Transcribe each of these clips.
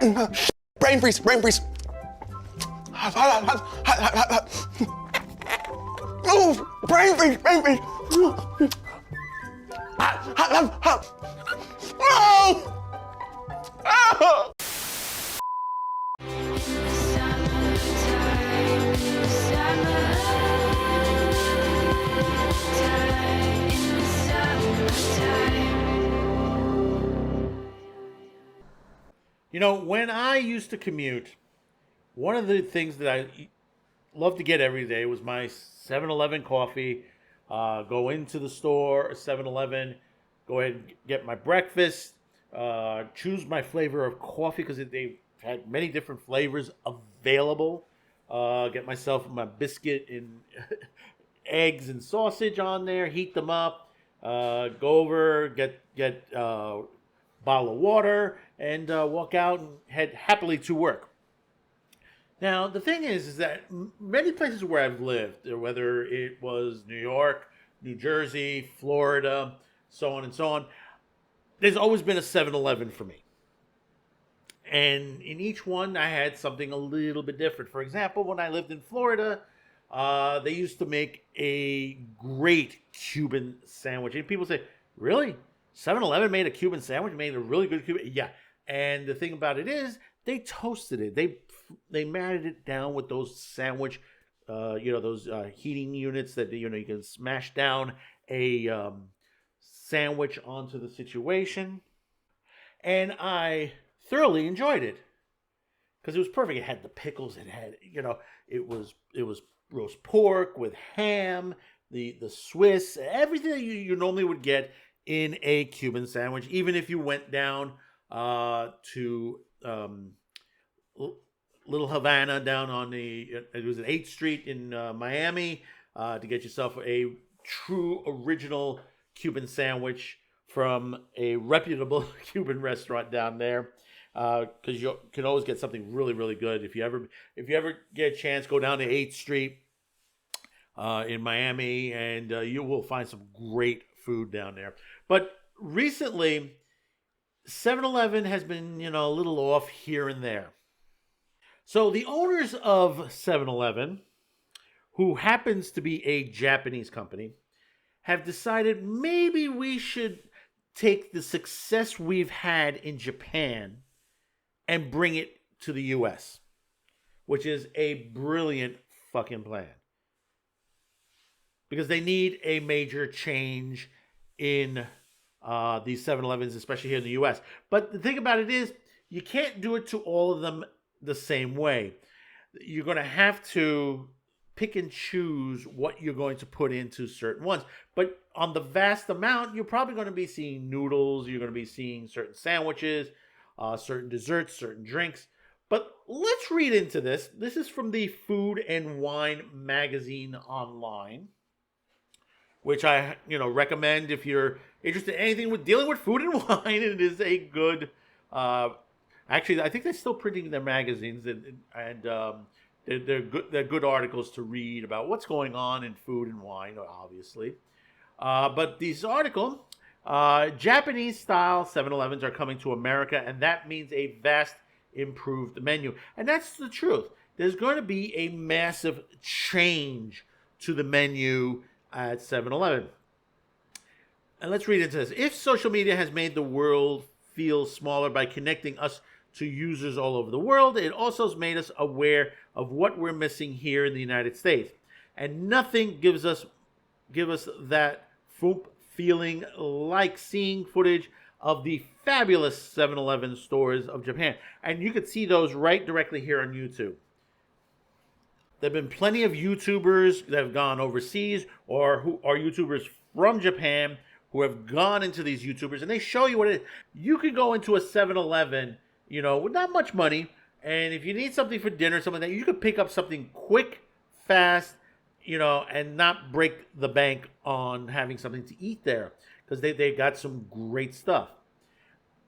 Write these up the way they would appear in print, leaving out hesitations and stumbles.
Brain freeze, brain freeze. Oh, brain freeze, brain freeze. Oh! You know, when I used to commute, one of the things that I loved to get every day was my 7-Eleven coffee. Go into the store, 7-Eleven, go ahead and get my breakfast, choose my flavor of coffee because they had many different flavors available. Get myself my biscuit and eggs and sausage on there, heat them up, go over, get bottle of water, and walk out and head happily to work. Now, the thing is that many places where I've lived, whether it was New York, New Jersey, Florida, so on and so on, there's always been a 7-Eleven for me. And in each one, I had something a little bit different. For example, when I lived in Florida, they used to make a great Cuban sandwich. And people say, really? 7-Eleven made a Cuban sandwich, made a really good Cuban. Yeah. And the thing about it is, they toasted it. They matted it down with those sandwich, those heating units that you can smash down a sandwich onto the situation. And I thoroughly enjoyed it because it was perfect. It had the pickles. It had, it was roast pork with ham, the Swiss, everything that you normally would get in a Cuban sandwich. Even if you went down to Little Havana down on it was at 8th Street in Miami to get yourself a true original Cuban sandwich from a reputable Cuban restaurant down there. Because you can always get something really, really good. If you ever get a chance, go down to 8th Street in Miami, and you will find some great food down there. But recently, 7-Eleven has been, a little off here and there. So the owners of 7-Eleven, who happens to be a Japanese company, have decided maybe we should take the success we've had in Japan and bring it to the U.S., which is a brilliant fucking plan. Because they need a major change in these 7-Elevens, especially here in the U.S. But the thing about it is, you can't do it to all of them the same way. You're going to have to pick and choose what you're going to put into certain ones. But on the vast amount, you're probably going to be seeing noodles, you're going to be seeing certain sandwiches, certain desserts, certain drinks. But let's read into this. This is from the Food and Wine magazine online, which I recommend if you're interested in anything with dealing with food and wine. It is a good. Actually, I think they're still printing their magazines, and they're good. They're good articles to read about what's going on in food and wine, obviously. But this article, Japanese style 7-Elevens are coming to America, and that means a vast improved menu. And that's the truth. There's going to be a massive change to the menu at 7-Eleven. And let's read into this. If social media has made the world feel smaller by connecting us to users all over the world, it also has made us aware of what we're missing here in the United States. And nothing gives us that feeling like seeing footage of the fabulous 7-Eleven stores of Japan. And you could see those right directly here on YouTube. There have been plenty of YouTubers that have gone overseas or who are YouTubers from Japan who have gone into these YouTubers, and they show you what it is. You could go into a 7-Eleven, with not much money, and if you need something for dinner, something like that, you could pick up something quick, fast, and not break the bank on having something to eat there, because they got some great stuff.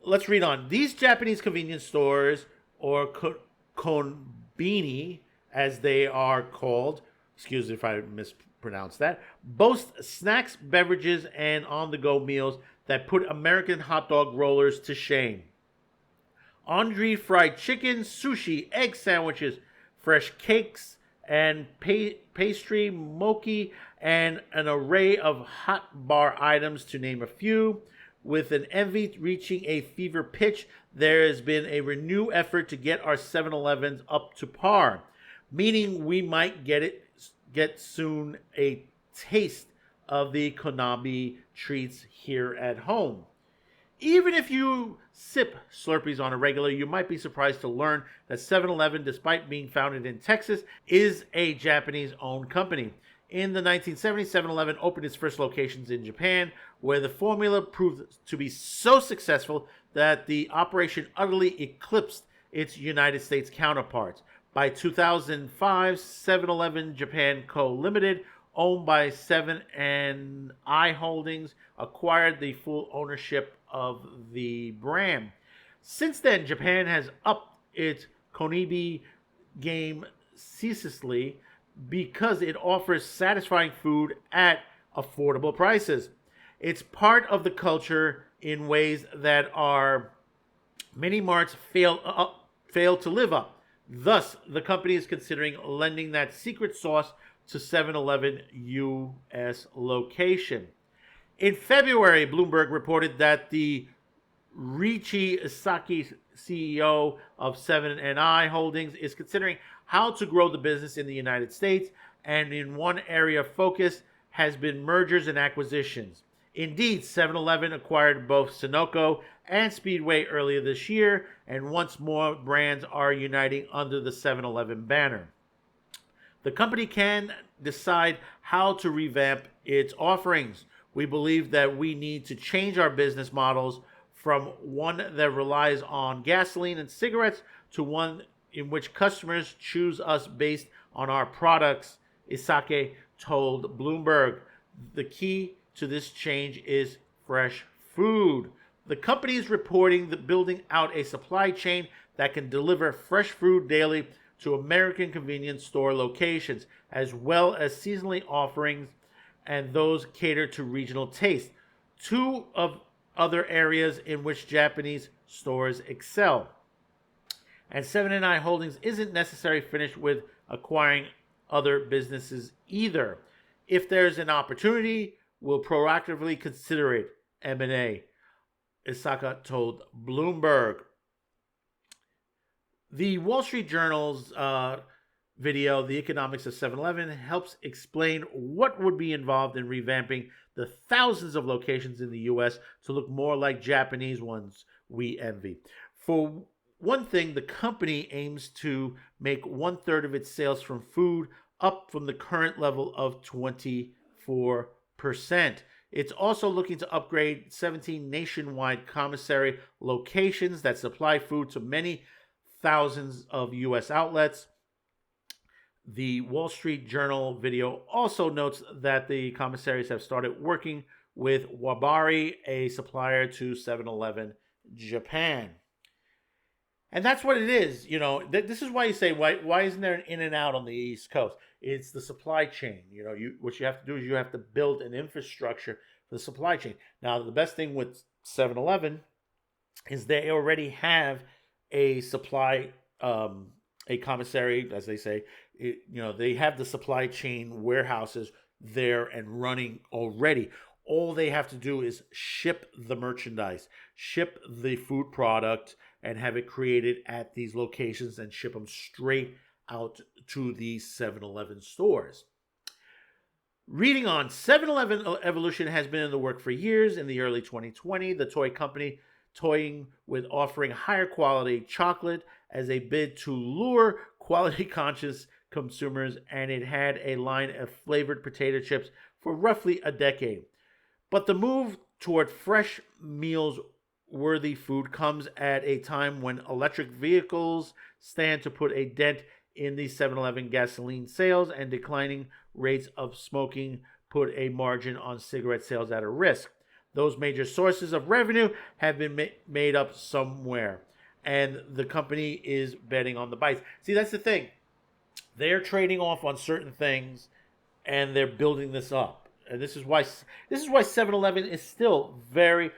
Let's read on. These Japanese convenience stores, or konbini, as they are called, excuse me if I mispronounce that, boast snacks, beverages, and on-the-go meals that put American hot dog rollers to shame. Andre fried chicken, sushi, egg sandwiches, fresh cakes, and pastry, mochi, and an array of hot bar items, to name a few. With an envy reaching a fever pitch, there has been a renewed effort to get our 7-Elevens up to par, meaning we might get soon a taste of the Konami treats here at home. Even if you sip Slurpees on a regular, you might be surprised to learn that 7-Eleven, despite being founded in Texas, is a Japanese-owned company. In the 1970s, 7-Eleven opened its first locations in Japan, where the formula proved to be so successful that the operation utterly eclipsed its United States counterparts. By 2005, 7-Eleven Japan Co. Limited, owned by 7&I Holdings, acquired the full ownership of the brand. Since then, Japan has upped its Konami game ceaselessly because it offers satisfying food at affordable prices. It's part of the culture in ways that our mini marts fail to live up. Thus, the company is considering lending that secret sauce to 7-Eleven U.S. location. In February, Bloomberg reported that the Riichi Saki, CEO of 7&I Holdings, is considering how to grow the business in the United States, and in one area of focus has been mergers and acquisitions. Indeed, 7-Eleven acquired both Sunoco and Speedway earlier this year, and once more brands are uniting under the 7-Eleven banner. The company can decide how to revamp its offerings. We believe that we need to change our business models from one that relies on gasoline and cigarettes to one in which customers choose us based on our products, Isake told Bloomberg. The key to this change is fresh food. The company is reporting that building out a supply chain that can deliver fresh food daily to American convenience store locations, as well as seasonally offerings and those cater to regional taste, two of other areas in which Japanese stores excel. And 7&I Holdings isn't necessarily finished with acquiring other businesses either. If there's an opportunity, we'll proactively consider it, M&A, Isaka told Bloomberg. The Wall Street Journal's video, The Economics of 7-Eleven, helps explain what would be involved in revamping the thousands of locations in the U.S. to look more like Japanese ones we envy. For one thing, the company aims to make 1/3 of its sales from food, up from the current level of 24%. It's also looking to upgrade 17 nationwide commissary locations that supply food to many thousands of U.S. outlets. The Wall Street Journal video also notes that the commissaries have started working with Wabari, a supplier to 7-Eleven Japan. And that's what it is. You know, this is why you say, why isn't there an in and out on the East Coast? It's the supply chain. You know, what you have to do is you have to build an infrastructure for the supply chain. Now, the best thing with 7-Eleven is they already have a supply, a commissary, as they say. They have the supply chain warehouses there and running already. All they have to do is ship the merchandise, ship the food product, and have it created at these locations and ship them straight out to these 7-Eleven stores. Reading on, 7-Eleven evolution has been in the work for years. In the early 2020, the toy company toying with offering higher quality chocolate as a bid to lure quality conscious consumers, and it had a line of flavored potato chips for roughly a decade. But the move toward fresh meals worthy food comes at a time when electric vehicles stand to put a dent in the 7-Eleven gasoline sales, and declining rates of smoking put a margin on cigarette sales at a risk. Those major sources of revenue have been made up somewhere, and the company is betting on the bites. See, that's the thing. They're trading off on certain things, and they're building this up. And this is why 7-Eleven is still very,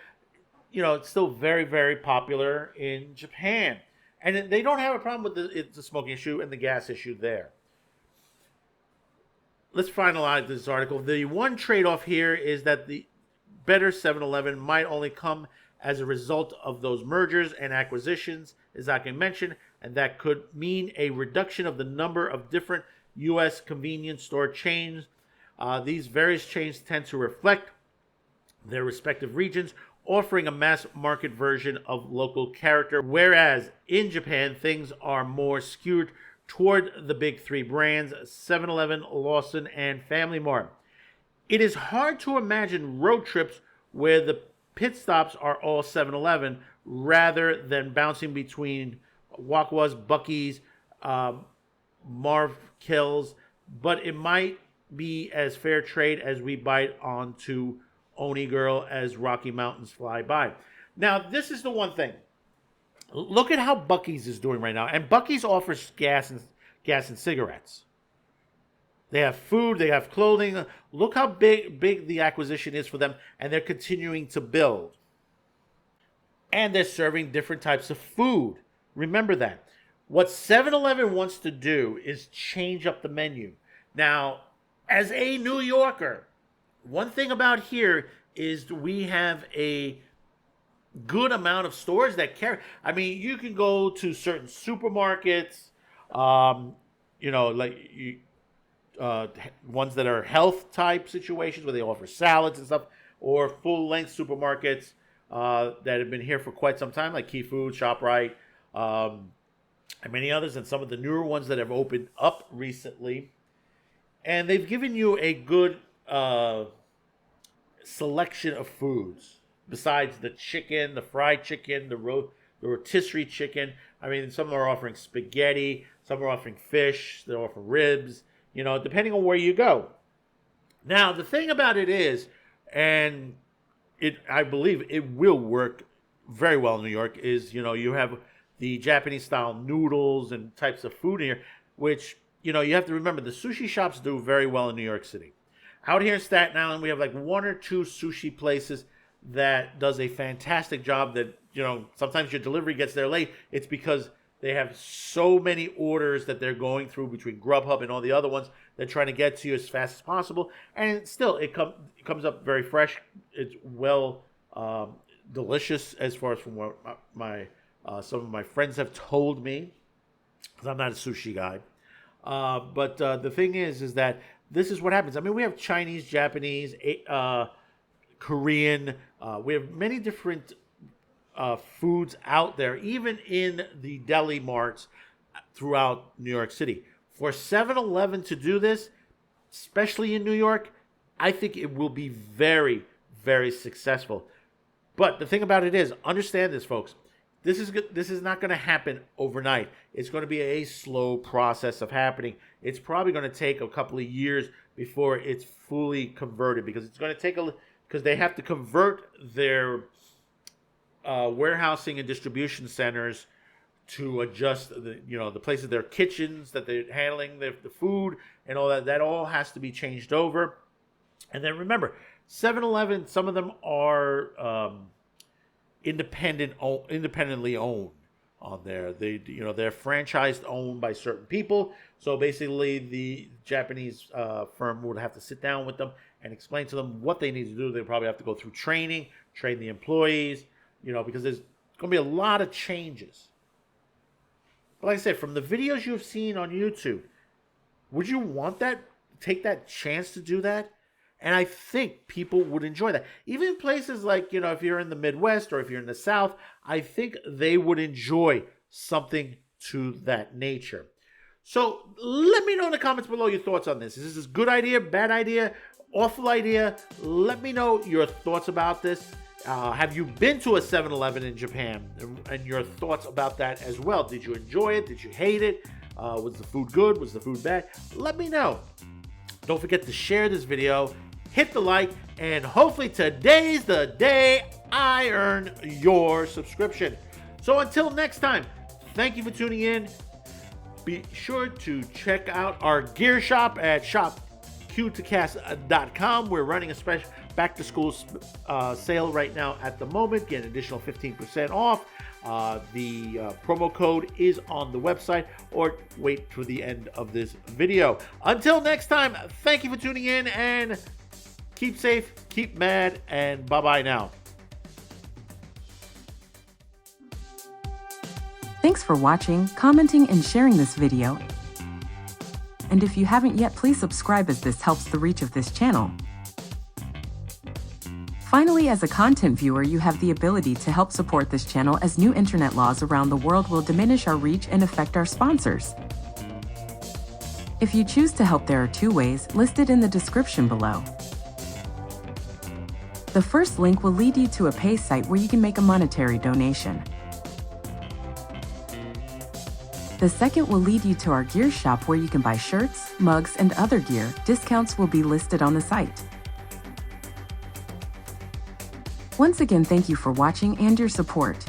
it's still very, very popular in Japan. And they don't have a problem with the smoking issue and the gas issue there. Let's finalize this article. The one trade-off here is that the better 7-Eleven might only come as a result of those mergers and acquisitions, as I can mention, and that could mean a reduction of the number of different U.S. convenience store chains. These various chains tend to reflect their respective regions, offering a mass market version of local character, whereas in Japan, things are more skewed toward the big three brands, 7-Eleven, Lawson, and Family Mart. It is hard to imagine road trips where the pit stops are all 7-Eleven rather than bouncing between Wakwas, Buc-ee's, Marv Kills, but it might be as fair trade as we bite onto Oni Girl as Rocky Mountains fly by. Now, this is the one thing. Look at how Buc-ee's is doing right now. And Buc-ee's offers gas and cigarettes. They have food, they have clothing. Look how big the acquisition is for them, and they're continuing to build. And they're serving different types of food. Remember that. What 7-Eleven wants to do is change up the menu. Now, as a New Yorker, one thing about here is we have a good amount of stores that carry. I mean, you can go to certain supermarkets, ones that are health type situations where they offer salads and stuff, or full length supermarkets that have been here for quite some time, like Key Food, ShopRite, and many others, and some of the newer ones that have opened up recently. And they've given you a good selection of foods. Besides the chicken, the fried chicken, the rotisserie chicken. I mean, some are offering spaghetti, some are offering fish, they're offering ribs, depending on where you go. Now, the thing about it is, and I believe it will work very well in New York, is, you have the Japanese style noodles and types of food here, which, you have to remember, the sushi shops do very well in New York City. Out here in Staten Island, we have like one or two sushi places that does a fantastic job that, sometimes your delivery gets there late. It's because they have so many orders that they're going through between Grubhub and all the other ones. They're trying to get to you as fast as possible. And still, it comes up very fresh. It's delicious as far as from what some of my friends have told me, because I'm not a sushi guy. But the thing is that this is what happens. I mean, we have Chinese, Japanese, Korean. We have many different foods out there, even in the deli marts throughout New York City. For 7-Eleven to do this, especially in New York, I think it will be very, very successful. But the thing about it is, understand this, folks. This is not going to happen overnight. It's going to be a slow process of happening. It's probably going to take a couple of years before it's fully converted, because it's going to take because they have to convert their warehousing and distribution centers to adjust the places, their kitchens that they're handling the food and all that. That all has to be changed over. And then remember, 7-Eleven, some of them are independently owned on there. They're franchised, owned by certain people. So basically, the Japanese firm would have to sit down with them and explain to them what they need to do. They probably have to go through train the employees, because there's going to be a lot of changes. But like I said, from the videos you've seen on YouTube, would you want take that chance to do that? And I think people would enjoy that. Even places like, if you're in the Midwest or if you're in the South, I think they would enjoy something to that nature. So let me know in the comments below your thoughts on this. Is this a good idea, bad idea, awful idea? Let me know your thoughts about this. Have you been to a 7-Eleven in Japan? And your thoughts about that as well. Did you enjoy it? Did you hate it? Was the food good? Was the food bad? Let me know. Don't forget to share this video. Hit the like, and hopefully today's the day I earn your subscription. So until next time, thank you for tuning in. Be sure to check out our gear shop at shopq2cast.com. We're running a back to school sale right now at the moment. Get an additional 15% off. The promo code is on the website, or wait for the end of this video. Until next time, thank you for tuning in, and keep safe, keep mad, and bye-bye now. Thanks for watching, commenting, and sharing this video. And if you haven't yet, please subscribe, as this helps the reach of this channel. Finally, as a content viewer, you have the ability to help support this channel, as new internet laws around the world will diminish our reach and affect our sponsors. If you choose to help, there are 2 ways, listed in the description below. The first link will lead you to a pay site where you can make a monetary donation. The second will lead you to our gear shop, where you can buy shirts, mugs, and other gear. Discounts will be listed on the site. Once again, thank you for watching and your support.